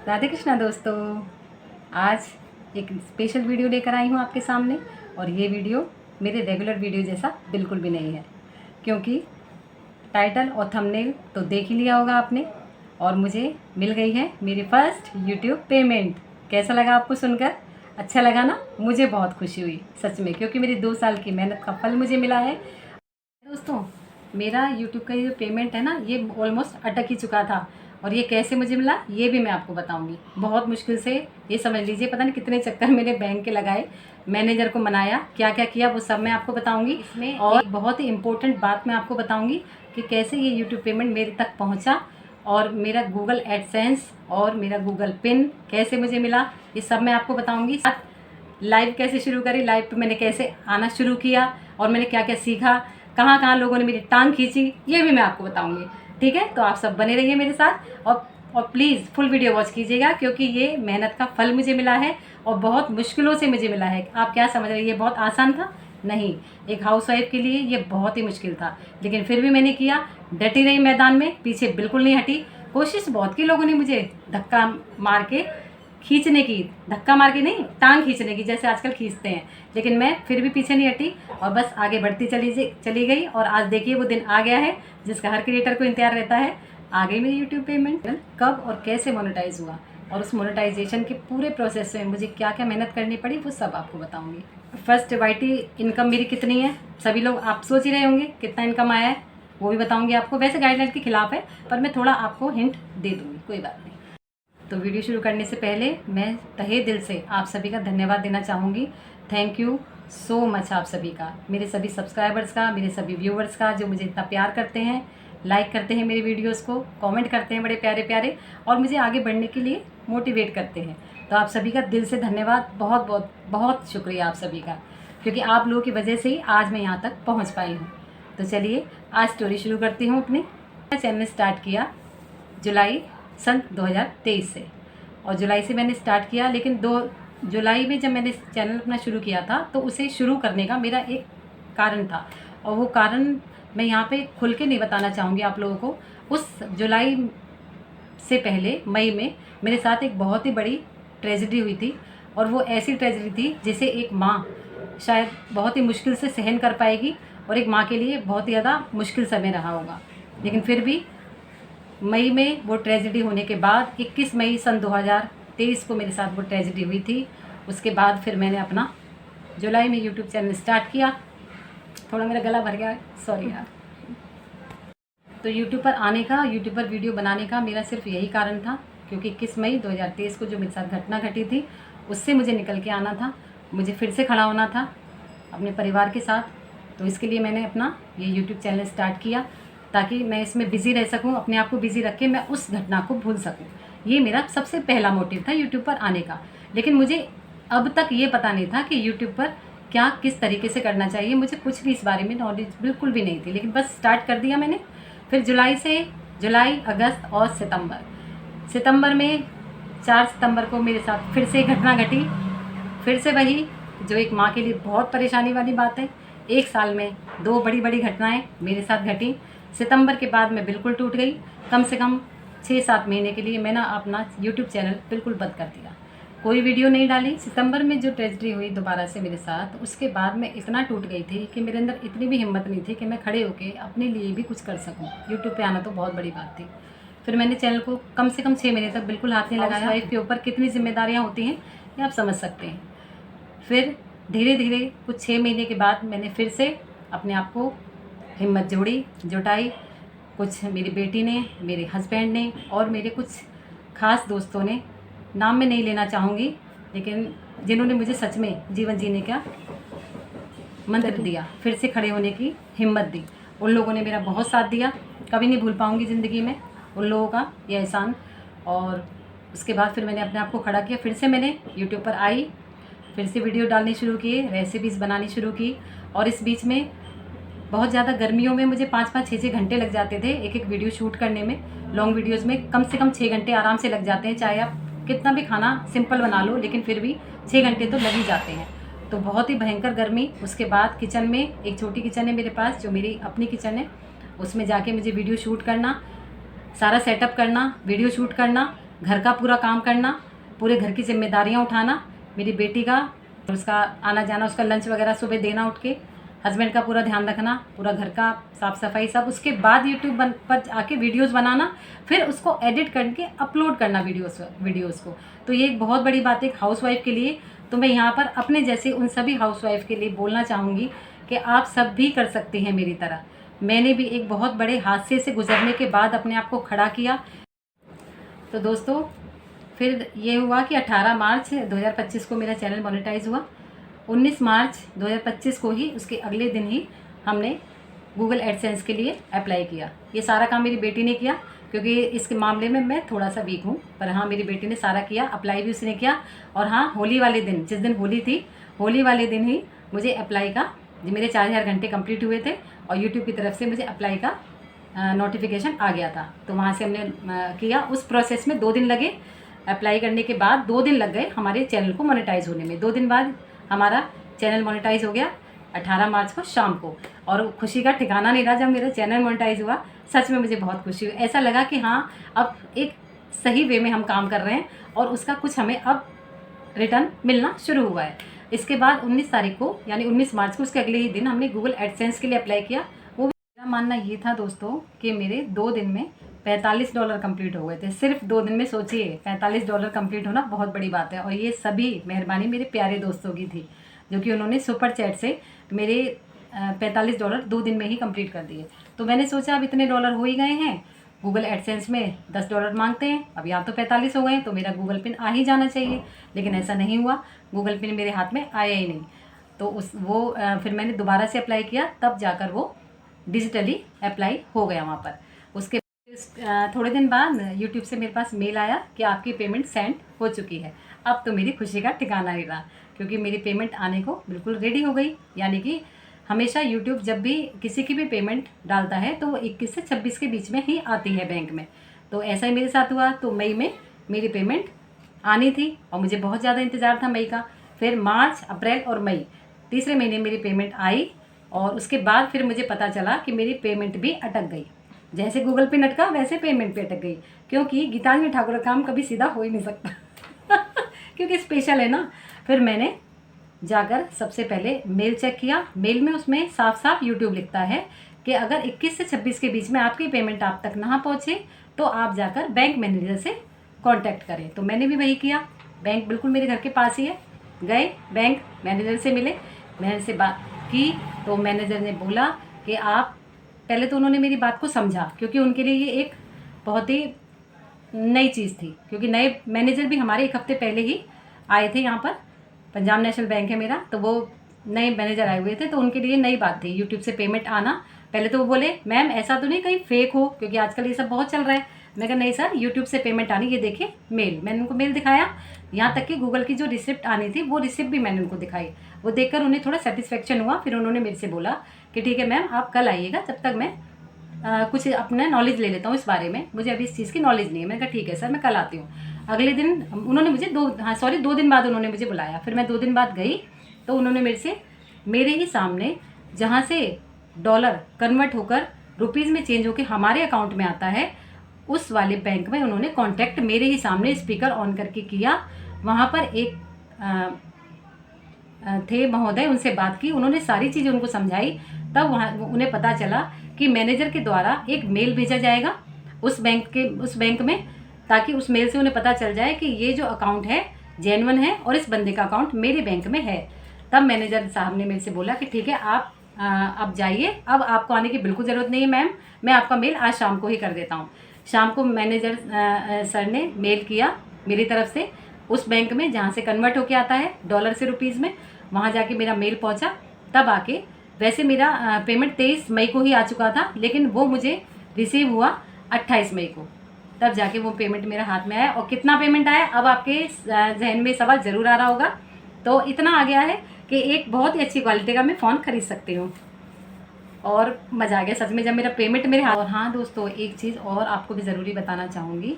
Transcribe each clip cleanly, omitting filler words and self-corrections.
राधे कृष्णा दोस्तों, आज एक स्पेशल वीडियो लेकर आई हूँ आपके सामने। और ये वीडियो मेरे रेगुलर वीडियो जैसा बिल्कुल भी नहीं है, क्योंकि टाइटल और थंबनेल तो देख ही लिया होगा आपने। और मुझे मिल गई है मेरी फर्स्ट यूट्यूब पेमेंट। कैसा लगा आपको सुनकर? अच्छा लगा ना? मुझे बहुत खुशी हुई सच में, क्योंकि मेरी 2 साल की मेहनत का फल मुझे मिला है। दोस्तों, मेरा यूट्यूब का ये पेमेंट है ना, ये ऑलमोस्ट अटक ही चुका था। और ये कैसे मुझे मिला ये भी मैं आपको बताऊंगी। बहुत मुश्किल से, ये समझ लीजिए पता नहीं कितने चक्कर मेरे बैंक के लगाए, मैनेजर को मनाया, क्या क्या किया वो सब मैं आपको बताऊंगी इसमें। और एक बहुत ही इम्पोर्टेंट बात मैं आपको बताऊंगी कि कैसे ये यूट्यूब पेमेंट मेरे तक पहुँचा, और मेरा गूगल एडसेंस और मेरा गूगल पिन कैसे मुझे मिला, ये सब मैं आपको बताऊँगी। लाइव कैसे शुरू करी, लाइव पे मैंने कैसे आना शुरू किया, और मैंने क्या क्या सीखा, कहाँ कहाँ लोगों ने मेरी टांग खींची, ये भी मैं आपको बताऊंगी। ठीक है, तो आप सब बने रहिए मेरे साथ, और प्लीज़ फुल वीडियो वॉच कीजिएगा, क्योंकि ये मेहनत का फल मुझे मिला है और बहुत मुश्किलों से मुझे मिला है। आप क्या समझ रहे हैं ये बहुत आसान था? नहीं, एक हाउसवाइफ के लिए ये बहुत ही मुश्किल था, लेकिन फिर भी मैंने किया, डटी रही मैदान में, पीछे बिल्कुल नहीं हटी। कोशिश बहुत की लोगों ने मुझे धक्का मार के खींचने की, धक्का मार के नहीं, टांग खींचने की, जैसे आजकल खींचते हैं, लेकिन मैं फिर भी पीछे नहीं हटी और बस आगे बढ़ती चली गई। और आज देखिए वो दिन आ गया है जिसका हर क्रिएटर को इंतजार रहता है। आ गई मेरी यूट्यूब पेमेंट। कब और कैसे मोनेटाइज हुआ, और उस मोनेटाइजेशन के पूरे प्रोसेस में मुझे क्या क्या मेहनत करनी पड़ी, वो सब आपको बताऊंगी। फर्स्ट वाईटी इनकम मेरी कितनी है, सभी लोग आप सोच ही रहे होंगे कितना इनकम आया है, वो भी बताऊंगी आपको। वैसे गाइडलाइन के खिलाफ है, पर मैं थोड़ा आपको हिंट दे दूंगी, कोई बात नहीं। तो वीडियो शुरू करने से पहले मैं तहे दिल से आप सभी का धन्यवाद देना चाहूँगी। थैंक यू सो मच आप सभी का, मेरे सभी सब्सक्राइबर्स का, मेरे सभी व्यूवर्स का, जो मुझे इतना प्यार करते हैं, लाइक करते हैं मेरी वीडियोस को, कमेंट करते हैं बड़े प्यारे प्यारे, और मुझे आगे बढ़ने के लिए मोटिवेट करते हैं। तो आप सभी का दिल से धन्यवाद, बहुत बहुत बहुत शुक्रिया आप सभी का, क्योंकि आप लोगों की वजह से ही आज मैं यहाँ तक पहुँच पाई हूँ। तो चलिए आज स्टोरी शुरू करती हूँ अपनी। चैनल स्टार्ट किया जुलाई सन 2023 से, और जुलाई से मैंने स्टार्ट किया, लेकिन 2 जुलाई में जब मैंने चैनल अपना शुरू किया था, तो उसे शुरू करने का मेरा एक कारण था, और वो कारण मैं यहाँ पे खुल के नहीं बताना चाहूँगी आप लोगों को। उस जुलाई से पहले मई में मेरे साथ एक बहुत ही बड़ी ट्रेजेडी हुई थी, और वो ऐसी ट्रेजेडी थी जिसे एक माँ शायद बहुत ही मुश्किल से सहन कर पाएगी, और एक माँ के लिए बहुत ही ज़्यादा मुश्किल समय रहा होगा। लेकिन फिर भी मई में वो ट्रेजेडी होने के बाद 21 मई सन 2023 को मेरे साथ वो ट्रेजेडी हुई थी। उसके बाद फिर मैंने अपना जुलाई में यूट्यूब चैनल स्टार्ट किया। थोड़ा मेरा गला भर गया है, सॉरी यार। तो यूट्यूब पर आने का, यूट्यूब पर वीडियो बनाने का मेरा सिर्फ यही कारण था, क्योंकि 21 मई 2023 को जो मेरे साथ घटना घटी थी, उससे मुझे निकल के आना था, मुझे फिर से खड़ा होना था अपने परिवार के साथ। तो इसके लिए मैंने अपना ये यूट्यूब चैनल स्टार्ट किया, ताकि मैं इसमें बिज़ी रह सकूं, अपने आप को बिज़ी रख के मैं उस घटना को भूल सकूं। ये मेरा सबसे पहला मोटिव था यूट्यूब पर आने का। लेकिन मुझे अब तक ये पता नहीं था कि यूट्यूब पर क्या किस तरीके से करना चाहिए, मुझे कुछ भी इस बारे में नॉलेज बिल्कुल भी नहीं थी, लेकिन बस स्टार्ट कर दिया मैंने। फिर जुलाई, अगस्त और सितंबर में 4 सितंबर को मेरे साथ फिर से घटना घटी। फिर से वही जो एक माँ के लिए बहुत परेशानी वाली बात है, एक साल में 2 बड़ी बड़ी घटनाएं मेरे साथ घटी। सितंबर के बाद मैं बिल्कुल टूट गई। कम से कम 6-7 महीने के लिए मैंने अपना यूट्यूब चैनल बिल्कुल बंद कर दिया, कोई वीडियो नहीं डाली। सितंबर में जो ट्रेजेडी हुई दोबारा से मेरे साथ, उसके बाद मैं इतना टूट गई थी कि मेरे अंदर इतनी भी हिम्मत नहीं थी कि मैं खड़े होकर अपने लिए भी कुछ कर सकूं। यूट्यूब पे आना तो बहुत बड़ी बात थी। फिर मैंने चैनल को कम से कम 6 महीने तक बिल्कुल हाथ नहीं लगाया। वाइफ के ऊपर कितनी जिम्मेदारियाँ होती हैं ये आप समझ सकते हैं। फिर धीरे धीरे कुछ 6 महीने के बाद मैंने फिर से अपने आप को हिम्मत जुटाई। कुछ मेरी बेटी ने, मेरे हस्बैंड ने, और मेरे कुछ ख़ास दोस्तों ने, नाम मैं नहीं लेना चाहूँगी, लेकिन जिन्होंने मुझे सच में जीवन जीने का मंत्र दिया, फिर से खड़े होने की हिम्मत दी, उन लोगों ने मेरा बहुत साथ दिया। कभी नहीं भूल पाऊँगी ज़िंदगी में उन लोगों का ये एहसान। और उसके बाद फिर मैंने अपने आप को खड़ा किया, फिर से मैंने यूट्यूब पर आई, फिर से वीडियो डालनी शुरू किए, रेसिपीज़ बनानी शुरू की। और इस बीच में बहुत ज़्यादा गर्मियों में मुझे 5-5, 6-6 घंटे लग जाते थे एक वीडियो शूट करने में। लॉन्ग वीडियोस में कम से कम 6 घंटे आराम से लग जाते हैं, चाहे आप कितना भी खाना सिंपल बना लो, लेकिन फिर भी 6 घंटे तो लग ही जाते हैं। तो बहुत ही भयंकर गर्मी। उसके बाद किचन में, एक छोटी किचन है मेरे पास जो मेरी अपनी किचन है, उसमें जाके मुझे वीडियो शूट करना, सारा सेटअप करना, वीडियो शूट करना, घर का पूरा काम करना, पूरे घर की जिम्मेदारियाँ उठाना, मेरी बेटी का उसका आना जाना, उसका लंच वगैरह सुबह देना उठ के, हस्बैंड का पूरा ध्यान रखना, पूरा घर का साफ़ सफाई सब, उसके बाद यूट्यूब पर आके वीडियोस बनाना, फिर उसको एडिट करके अपलोड करना वीडियोस को। तो ये एक बहुत बड़ी बात है एक हाउसवाइफ के लिए। तो मैं यहाँ पर अपने जैसे उन सभी हाउसवाइफ के लिए बोलना चाहूँगी कि आप सब भी कर सकते हैं मेरी तरह। मैंने भी एक बहुत बड़े हादसे से गुजरने के बाद अपने आप को खड़ा किया। तो दोस्तों फिर ये हुआ कि 18 मार्च 2025 को मेरा चैनल मोनेटाइज हुआ। 19 मार्च 2025 को ही उसके अगले दिन ही हमने गूगल एडसेंस के लिए अप्लाई किया। ये सारा काम मेरी बेटी ने किया, क्योंकि इसके मामले में मैं थोड़ा सा वीक हूँ, पर हाँ मेरी बेटी ने सारा किया, अप्लाई भी उसने किया। और हाँ, होली वाले दिन, जिस दिन होली थी, होली वाले दिन ही मुझे अप्लाई का, जो मेरे 4000 घंटे कंप्लीट हुए थे और यूट्यूब की तरफ से मुझे अप्लाई का नोटिफिकेशन आ गया था। तो वहाँ से हमने किया। उस प्रोसेस में 2 दिन लगे। अप्लाई करने के बाद 2 दिन लग गए हमारे चैनल को मोनेटाइज होने में। 2 दिन बाद हमारा चैनल मोनेटाइज हो गया 18 मार्च को शाम को। और खुशी का ठिकाना नहीं रहा जब मेरा चैनल मोनेटाइज हुआ। सच में मुझे बहुत खुशी हुई। ऐसा लगा कि हाँ, अब एक सही वे में हम काम कर रहे हैं और उसका कुछ हमें अब रिटर्न मिलना शुरू हुआ है। इसके बाद 19 तारीख को, यानी 19 मार्च को, उसके अगले ही दिन हमने गूगल एडसेंस के लिए अप्लाई किया। वो मेरा मानना ये था दोस्तों कि मेरे 2 दिन में $45 कंप्लीट हो गए थे। सिर्फ 2 दिन में सोचिए $45 कंप्लीट होना बहुत बड़ी बात है। और ये सभी मेहरबानी मेरे प्यारे दोस्तों की थी, जो कि उन्होंने सुपर चैट से मेरे $45 2 दिन में ही कंप्लीट कर दिए। तो मैंने सोचा अब इतने डॉलर हो ही गए हैं, गूगल एडसेंस में $10 मांगते हैं, अब यहाँ तो 45 हो गए, तो मेरा गूगल पिन आ ही जाना चाहिए। लेकिन ऐसा नहीं हुआ, गूगल पिन मेरे हाथ में आया ही नहीं। तो फिर मैंने दोबारा से अप्लाई किया, तब जाकर वो डिजिटली अप्लाई हो गया वहाँ पर। उसके थोड़े दिन बाद यूट्यूब से मेरे पास मेल आया कि आपकी पेमेंट सेंड हो चुकी है। अब तो मेरी खुशी का ठिकाना नहीं रहा, क्योंकि मेरी पेमेंट आने को बिल्कुल रेडी हो गई। यानी कि हमेशा यूट्यूब जब भी किसी की भी पेमेंट डालता है तो वो 21 से 26 के बीच में ही आती है बैंक में। तो ऐसा ही मेरे साथ हुआ। तो मई में मेरी पेमेंट आनी थी और मुझे बहुत ज़्यादा इंतज़ार था मई का। फिर मार्च, अप्रैल और मई, तीसरे महीने मेरी पेमेंट आई। और उसके बाद फिर मुझे पता चला कि मेरी पेमेंट भी अटक गई। जैसे गूगल पे अटका वैसे पेमेंट भी अटक गई, क्योंकि गीतांजलि ठाकुर का काम कभी सीधा हो ही नहीं सकता क्योंकि स्पेशल है ना। फिर मैंने जाकर सबसे पहले मेल चेक किया। मेल में उसमें साफ साफ यूट्यूब लिखता है कि अगर 21 से 26 के बीच में आपकी पेमेंट आप तक ना पहुँचे तो आप जाकर बैंक मैनेजर से कांटेक्ट करें। तो मैंने भी वही किया। बैंक बिल्कुल मेरे घर के पास ही है। गए, बैंक मैनेजर से मिले, मैनेजर से बात की। तो मैनेजर ने बोला कि आप, पहले तो उन्होंने मेरी बात को समझा, क्योंकि उनके लिए ये एक बहुत ही नई चीज़ थी, क्योंकि नए मैनेजर भी हमारे 1 हफ्ते पहले ही आए थे यहाँ पर। पंजाब नेशनल बैंक है मेरा, तो वो नए मैनेजर आए हुए थे, तो उनके लिए नई बात थी यूट्यूब से पेमेंट आना। पहले तो वो बोले मैम ऐसा तो नहीं कहीं फेक हो, क्योंकि आजकल ये सब बहुत चल रहा है। मैं कहा नहीं सर, यूट्यूब से पेमेंट आनी, ये देखिए मेल। मैंने उनको मेल दिखाया, यहाँ तक कि गूगल की जो रिसिप्ट आनी थी वो रिसिप्ट भी मैंने उनको दिखाई। वो देखकर उन्हें थोड़ा सेटिस्फेक्शन हुआ। फिर उन्होंने मेरे से बोला कि ठीक है मैम, आप कल आइएगा, जब तक मैं कुछ अपना नॉलेज ले लेता हूँ इस बारे में, मुझे अभी इस चीज़ की नॉलेज नहीं है। मैंने कहा ठीक है सर, मैं कल आती हूँ। अगले दिन उन्होंने मुझे 2 दिन बाद उन्होंने मुझे बुलाया। फिर मैं 2 दिन बाद गई, तो उन्होंने मेरे ही सामने, जहाँ से डॉलर कन्वर्ट होकर रुपीज़ में चेंज होकर हमारे अकाउंट में आता है, उस वाले बैंक में उन्होंने कॉन्टैक्ट मेरे ही सामने स्पीकर ऑन करके किया। वहाँ पर एक थे महोदय, उनसे बात की, उन्होंने सारी चीज़ें उनको समझाई। तब वहाँ उन्हें पता चला कि मैनेजर के द्वारा एक मेल भेजा जाएगा उस बैंक में, ताकि उस मेल से उन्हें पता चल जाए कि ये जो अकाउंट है जेन्युइन है और इस बंदे का अकाउंट मेरे बैंक में है। तब मैनेजर साहब ने मेरे से बोला कि ठीक है, आप अब जाइए, अब आपको आने की बिल्कुल ज़रूरत नहीं है मैम, मैं आपका मेल आज शाम को ही कर देता हूँ। शाम को मैनेजर सर ने मेल किया मेरी तरफ से उस बैंक में जहाँ से कन्वर्ट होके आता है डॉलर से रुपीज़ में। वहाँ जाके मेरा मेल पहुँचा। तब आके, वैसे मेरा पेमेंट 23 मई को ही आ चुका था, लेकिन वो मुझे रिसीव हुआ 28 मई को। तब जाके वो पेमेंट मेरा हाथ में आया। और कितना पेमेंट आया, अब आपके जहन में सवाल ज़रूर आ रहा होगा। तो इतना आ गया है कि एक बहुत ही अच्छी क्वालिटी का मैं फ़ोन खरीद सकती हूँ। और मज़ा आ गया सच में जब मेरा पेमेंट मेरे हाथ। और हाँ दोस्तों, एक चीज़ और आपको भी ज़रूरी बताना चाहूँगी।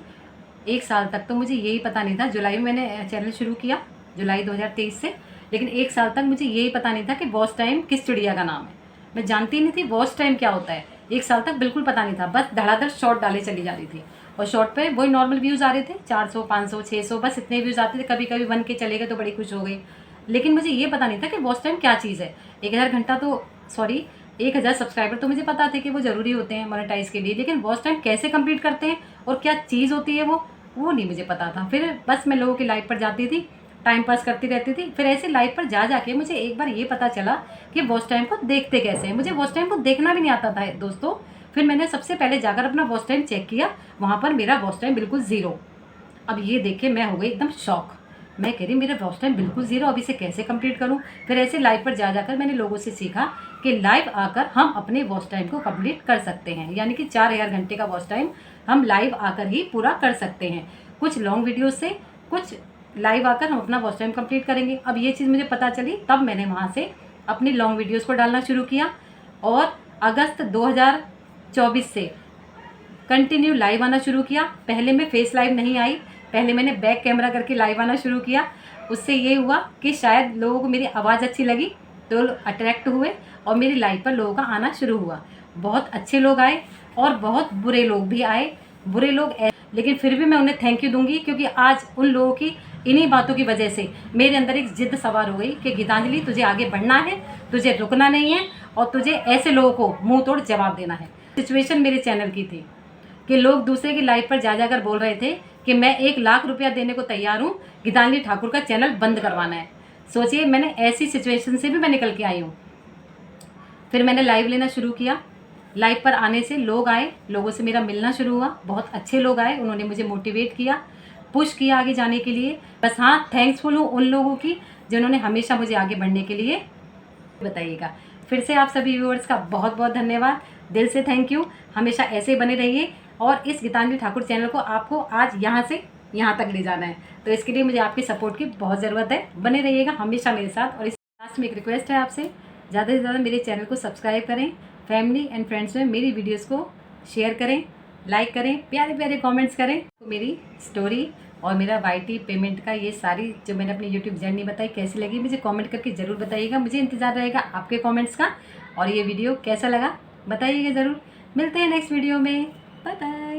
1 साल तक तो मुझे यही पता नहीं था। जुलाई में मैंने चैनल शुरू किया, जुलाई 2023 से। लेकिन 1 साल तक मुझे यही पता नहीं था कि वॉच टाइम किस चिड़िया का नाम है। मैं जानती नहीं थी वॉच टाइम क्या होता है। 1 साल तक बिल्कुल पता नहीं था, बस धड़ाधड़ शॉट डाले चली जा रही थी। और शॉर्ट पे वही नॉर्मल व्यूज़ आ रहे थे, 400 500 600 बस इतने व्यूज़ आते थे। कभी कभी 1 के चले गए तो बड़ी खुश हो गई। लेकिन मुझे ये पता नहीं था कि वॉच टाइम क्या चीज़ है। 1000 घंटा तो सॉरी 1000 सब्सक्राइबर तो मुझे पता थे कि वो ज़रूरी होते हैं मोनेटाइज के लिए, लेकिन वॉच टाइम कैसे कंप्लीट करते हैं और क्या चीज़ होती है वो नहीं मुझे पता था। फिर बस मैं लोगों की लाइव पर जाती थी, टाइम पास करती रहती थी। फिर ऐसे लाइव पर जा जाके मुझे एक बार ये पता चला कि वॉच टाइम को देखते कैसे हैं। मुझे वॉच टाइम को देखना भी नहीं आता था दोस्तों। फिर मैंने सबसे पहले जाकर अपना वॉच टाइम चेक किया, वहाँ पर मेरा वॉच टाइम बिल्कुल ज़ीरो। अब ये देख के मैं हो गई एकदम शॉक। मैं कह रही मेरा वॉच टाइम बिल्कुल ज़ीरो, अब इसे कैसे कंप्लीट करूं। फिर ऐसे लाइव पर जा जाकर मैंने लोगों से सीखा कि लाइव आकर हम अपने वॉच टाइम को कंप्लीट कर सकते हैं, यानी कि 4000 घंटे का वॉच टाइम हम लाइव आकर ही पूरा कर सकते हैं। कुछ लॉन्ग वीडियो से, कुछ लाइव आकर हम अपना वॉच टाइम कंप्लीट करेंगे। अब ये चीज़ मुझे पता चली, तब मैंने वहाँ से अपनी लॉन्ग वीडियोज़ को डालना शुरू किया और अगस्त 2024 से कंटिन्यू लाइव आना शुरू किया। पहले मैं फेस लाइव नहीं आई, पहले मैंने बैक कैमरा करके लाइव आना शुरू किया। उससे ये हुआ कि शायद लोगों को मेरी आवाज़ अच्छी लगी तो अट्रैक्ट हुए और मेरी लाइव पर लोगों का आना शुरू हुआ। बहुत अच्छे लोग आए और बहुत बुरे लोग भी आए। बुरे लोग लेकिन फिर भी मैं उन्हें थैंक यू दूंगी, क्योंकि आज उन लोगों की इन्हीं बातों की वजह से मेरे अंदर एक जिद सवार हो गई कि गीतांजलि तुझे आगे बढ़ना है, तुझे रुकना नहीं है और तुझे ऐसे लोगों को मुंह तोड़ जवाब देना है। सिचुएशन मेरे चैनल की थी कि लोग दूसरे की लाइव पर जा जाकर बोल रहे थे कि मैं 1 लाख रुपया देने को तैयार हूँ, गीतांजलि ठाकुर का चैनल बंद करवाना है। सोचिए, मैंने ऐसी सिचुएशन से भी मैं निकल के आई हूँ। फिर मैंने लाइव लेना शुरू किया। लाइव पर आने से लोग आए, लोगों से मेरा मिलना शुरू हुआ। बहुत अच्छे लोग आए, उन्होंने मुझे मोटिवेट किया, पुश किया आगे जाने के लिए। बस हाँ, थैंक्सफुल हूँ उन लोगों की जिन्होंने हमेशा मुझे आगे बढ़ने के लिए बताइएगा। फिर से आप सभी व्यूअर्स का बहुत बहुत धन्यवाद, दिल से थैंक यू। हमेशा ऐसे बने रहिए और इस गीतांजलि ठाकुर चैनल को आपको आज यहाँ से यहाँ तक ले जाना है, तो इसके लिए मुझे आपकी सपोर्ट की बहुत ज़रूरत है। बने रहिएगा हमेशा मेरे साथ। और इस लास्ट में एक रिक्वेस्ट है आपसे, ज़्यादा से ज़्यादा मेरे चैनल को सब्सक्राइब करें, फैमिली एंड फ्रेंड्स में मेरी वीडियोज़ को शेयर करें, लाइक करें, प्यारे प्यारे कॉमेंट्स करें। तो मेरी स्टोरी और मेरा वाईटी पेमेंट का ये सारी जो मैंने अपनी यूट्यूब जर्नी बताई कैसी लगी, मुझे कमेंट करके ज़रूर बताइएगा। मुझे इंतज़ार रहेगा आपके कमेंट्स का। और ये वीडियो कैसा लगा बताइएगा ज़रूर। मिलते हैं नेक्स्ट वीडियो में, बाय बाय।